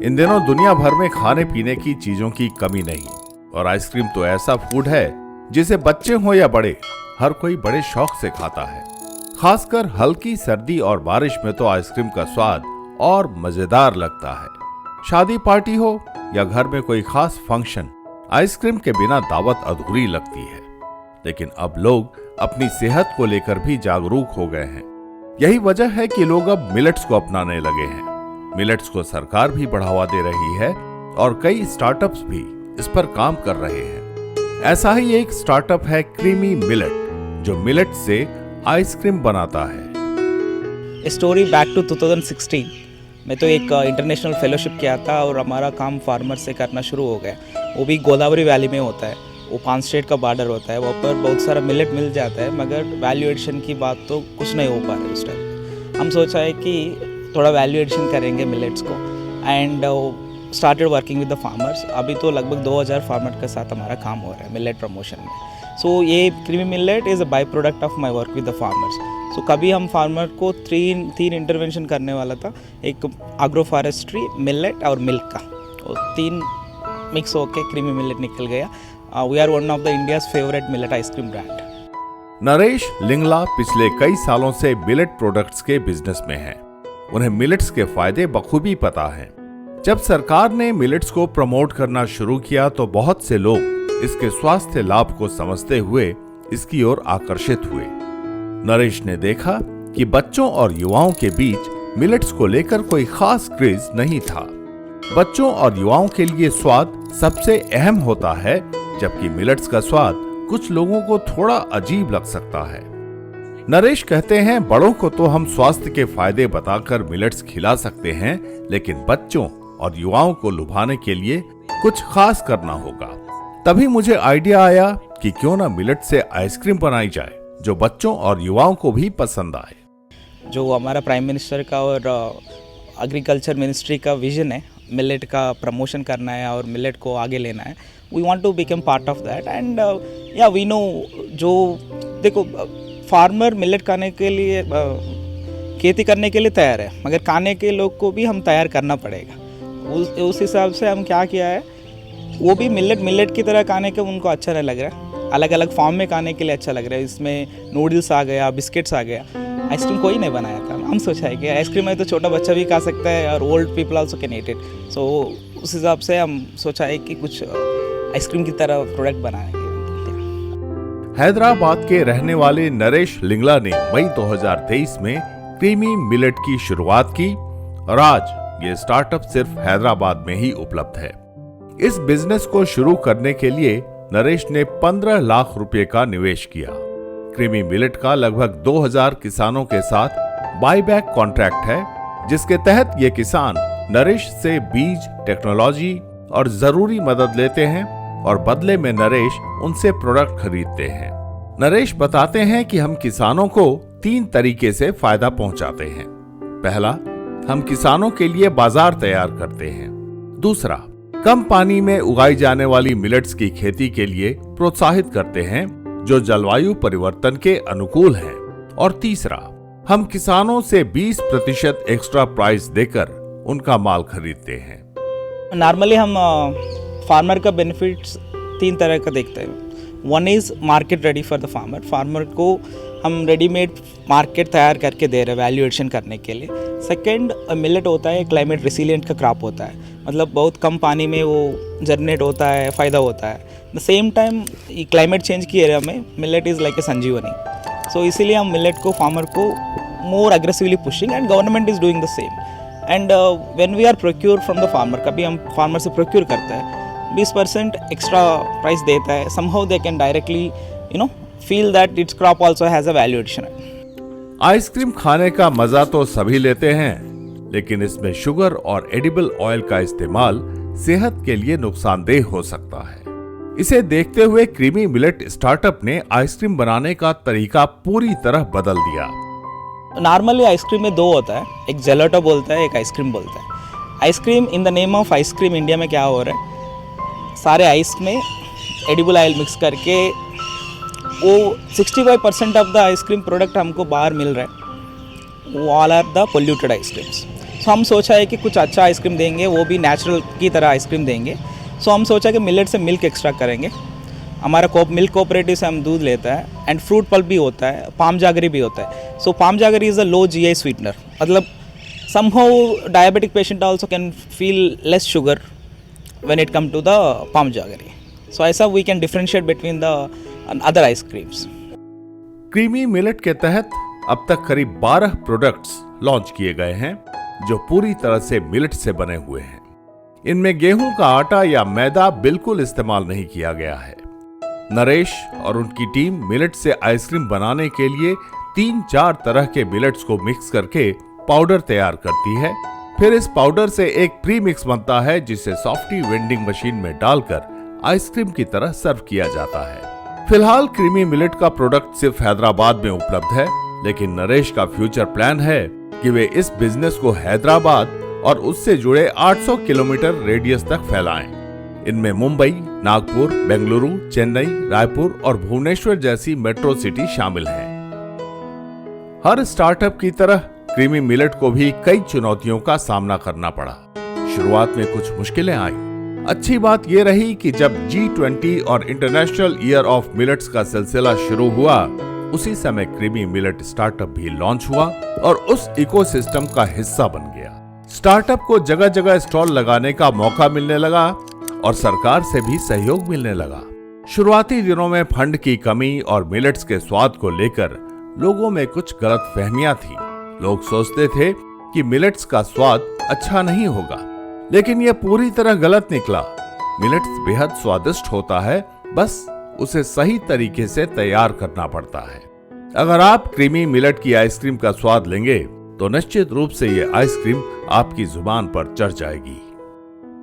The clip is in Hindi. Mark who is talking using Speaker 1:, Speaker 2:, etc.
Speaker 1: इन दिनों दुनिया भर में खाने पीने की चीजों की कमी नहीं, और आइसक्रीम तो ऐसा फूड है जिसे बच्चे हो या बड़े, हर कोई बड़े शौक से खाता है। खासकर हल्की सर्दी और बारिश में तो आइसक्रीम का स्वाद और मजेदार लगता है। शादी पार्टी हो या घर में कोई खास फंक्शन, आइसक्रीम के बिना दावत अधूरी लगती है। लेकिन अब लोग अपनी सेहत को लेकर भी जागरूक हो गए हैं। यही वजह है कि लोग अब मिलेट्स को अपनाने लगे हैं। मिलेट्स को सरकार भी बढ़ावा दे रही है और कई स्टार्टअप्स भी इस पर काम कर रहे हैं। ऐसा ही एक स्टार्टअप है क्रीमी मिलेट, जो मिलेट से आइसक्रीम बनाता है।
Speaker 2: स्टोरी बैक टू 2016 में तो एक इंटरनेशनल फेलोशिप किया था और हमारा काम फार्मर से करना शुरू हो गया। वो भी गोदावरी वैली में होता है, वो 5 स्टेट का बॉर्डर होता है। वहाँ पर बहुत सारा मिलेट मिल जाता है, मगर वैल्यू एडिशन की बात तो कुछ नहीं हो पा रही उस टाइम। हम सोचा है कि थोड़ा वैल्यू एडिशन करेंगे मिलेट्स को, and started working with the farmers. अभी तो लगभग 2000 फार्मर के साथ हमारा काम हो रहा है मिलेट प्रमोशन में। सो ये creamy millet is a by product of my work with the farmers. So कभी हम फार्मर को तीन इंटरवेंशन करने वाला था, एक एग्रो फॉरेस्ट्री, मिलेट और मिल्क का, और 3 मिक्स होके क्रीमी मिलेट निकल गया। We are one of the India's favourite millet ice cream brand.
Speaker 1: Naresh Lingala पिछले कई सालों से मिलेट प्रोडक्ट्स के बिजनेस में हैं। उन्हें मिलेट्स के फायदे बखूबी पता हैं। जब सरकार ने मिलेट्स को प्रमोट करना शुरू किया तो बहुत से लोग इसके स्वास्थ्य लाभ को समझते हुए इसकी ओर आकर्षित हुए। नरेश ने देखा कि बच्चों और युवाओं के बीच मिलेट्स को लेकर कोई खास क्रेज नहीं था। बच्चों और युवाओं के लिए स्वाद सबसे अहम होता है, जबकि मिलेट्स का स्वाद कुछ लोगों को थोड़ा अजीब लग सकता है। नरेश कहते हैं, बड़ों को तो हम स्वास्थ्य के फायदे बताकर मिलेट्स खिला सकते हैं, लेकिन बच्चों और युवाओं को लुभाने के लिए कुछ खास करना होगा। तभी मुझे आइडिया आया कि क्यों ना मिलेट से आइसक्रीम बनाई जाए जो बच्चों और युवाओं को भी पसंद आए।
Speaker 2: जो हमारा प्राइम मिनिस्टर का और एग्रीकल्चर मिनिस्ट्री का विजन है, मिलेट का प्रमोशन करना है और मिलेट को आगे लेना है, we want to become part of that. And या वी नो, जो देखो फार्मर मिलेट खाने के लिए, खेती करने के लिए तैयार है, मगर खाने के लोग को भी हम तैयार करना पड़ेगा। उस हिसाब से हम क्या किया है, वो भी मिलेट की तरह खाने के उनको अच्छा नहीं लग रहा है, अलग अलग फॉर्म में खाने के लिए अच्छा लग रहा है। इसमें नूडल्स आ गया, बिस्किट्स आ गया। आइसक्रीम कोई नहीं बनाया था, हम सोचा है कि आइसक्रीम है तो छोटा बच्चा भी खा सकता है और old people also can eat it. So उस हिसाब से हम सोचा है कि कुछ आइसक्रीम की तरह प्रोडक्ट बनाएंगे।
Speaker 1: हैदराबाद के रहने वाले नरेश लिंगला ने मई 2023 में क्रीमी मिलेट की शुरुआत की और आज ये स्टार्टअप सिर्फ हैदराबाद में ही उपलब्ध है। इस बिजनेस को शुरू करने के लिए नरेश ने 15 लाख रुपए का निवेश किया। क्रीमी मिलेट का लगभग 2000 किसानों के साथ बाईबैक कॉन्ट्रैक्ट है, जिसके तहत ये किसान नरेश से बीज, टेक्नोलॉजी और जरूरी मदद लेते हैं और बदले में नरेश उनसे प्रोडक्ट खरीदते हैं। नरेश बताते हैं कि हम किसानों को 3 तरीके से फायदा पहुंचाते हैं। पहला, हम किसानों के लिए बाजार तैयार करते हैं। दूसरा, कम पानी में उगाई जाने वाली मिलेट्स की खेती के लिए प्रोत्साहित करते हैं जो जलवायु परिवर्तन के अनुकूल हैं। और तीसरा, हम किसानों से 20% एक्स्ट्रा प्राइस देकर उनका माल खरीदते हैं।
Speaker 2: नॉर्मली हम फार्मर का बेनिफिट्स 3 तरह का देखते हैं। One is market ready for the farmer. Farmer को हम रेडीमेड मार्केट तैयार करके दे रहे हैं वैल्यू एडिशन करने के लिए। सेकंड, मिलेट होता है क्लाइमेट रेसिलिएंट का क्रॉप होता है, मतलब बहुत कम पानी में वो जर्मिनेट होता है, फ़ायदा होता है। The same time climate change की एरिया में millet is like a sanjeevani. So इसीलिए हम मिलेट को फार्मर को more aggressively pushing, and government is doing the same. And when we are procure from the farmer, कभी हम फार्मर से प्रोक्योर करते हैं, 20% एक्स्ट्रा प्राइस देता है। Somehow they can directly feel that its crop also has a value addition.
Speaker 1: Ice cream खाने का मजा तो सभी लेते हैं, लेकिन इसमें शुगर और एडिबल ऑयल का इस्तेमाल सेहत के लिए नुकसानदेह हो सकता है। इसे देखते हुए क्रीमी मिलेट स्टार्टअप ने आइसक्रीम बनाने का तरीका पूरी तरह बदल दिया।
Speaker 2: नॉर्मली आइसक्रीम में 2 होता है, एक जेलेटो बोलता है, एक आइसक्रीम बोलता है। Ice cream in the name of ice cream India में क्या हो रहा है, सारे आइस में एडिबल ऑयल मिक्स करके वो 65% ऑफ द आइसक्रीम प्रोडक्ट हमको बाहर मिल रहा है, वो all are the polluted ice creams. So हम सोचा है कि कुछ अच्छा आइसक्रीम देंगे, वो भी नेचुरल की तरह आइसक्रीम देंगे। सो हम सोचा कि मिलेट से मिल्क एक्स्ट्रा करेंगे। हमारा मिल्क कोऑपरेटिव से हम दूध लेता है एंड फ्रूट पल्प भी होता है, पाम जागरी भी होता है। So palm jaggery is a low GI sweetener, मतलब somehow diabetic patient also can feel less sugar when it come to the palm jaggery. So ऐसा we can differentiate between the other ice creams.
Speaker 1: Creamy millet के तहत अब तक करीब 12 प्रोडक्ट्स लॉन्च किए गए हैं जो पूरी तरह से मिलेट से बने हुए हैं। इनमें गेहूं का आटा या मैदा बिल्कुल इस्तेमाल नहीं किया गया है। नरेश और उनकी टीम मिलेट से आइसक्रीम बनाने के लिए 3-4 तरह के मिलेट्स को मिक्स करके पाउडर तैयार करती है। फिर इस पाउडर से एक प्री मिक्स बनता है जिसे सॉफ्टी वेंडिंग मशीन में डालकर आइसक्रीम की तरह सर्व किया जाता है। फिलहाल क्रीमी मिलेट का प्रोडक्ट सिर्फ हैदराबाद में उपलब्ध है, लेकिन नरेश का फ्यूचर प्लान है कि वे इस बिजनेस को हैदराबाद और उससे जुड़े 800 किलोमीटर रेडियस तक फैलाएं। इनमें मुंबई, नागपुर, बेंगलुरु, चेन्नई, रायपुर और भुवनेश्वर जैसी मेट्रो सिटी शामिल हैं। हर स्टार्टअप की तरह क्रीमी मिलेट को भी कई चुनौतियों का सामना करना पड़ा। शुरुआत में कुछ मुश्किलें आईं। अच्छी बात यह रही कि जब G20 और इंटरनेशनल ईयर ऑफ मिलेट्स का सिलसिला शुरू हुआ, उसी समय क्रीमी मिलेट स्टार्टअप भी लॉन्च हुआ और उस इकोसिस्टम का हिस्सा बन गया। स्टार्टअप को जगह जगह स्टॉल लगाने का मौका मिलने लगा और सरकार से भी सहयोग मिलने लगा। शुरुआती दिनों में फंड की कमी और मिलेट्स के स्वाद को लेकर लोगों में कुछ गलत फहमियां थी। लोग सोचते थे कि मिलेट्स का स्वाद अच्छा नहीं होगा, लेकिन यह पूरी तरह गलत निकला। मिलेट्स बेहद स्वादिष्ट होता है, बस उसे सही तरीके से तैयार करना पड़ता है। अगर आप क्रीमी मिलेट की आइसक्रीम का स्वाद लेंगे तो निश्चित रूप से ये आइसक्रीम आपकी जुबान पर चढ़ जाएगी।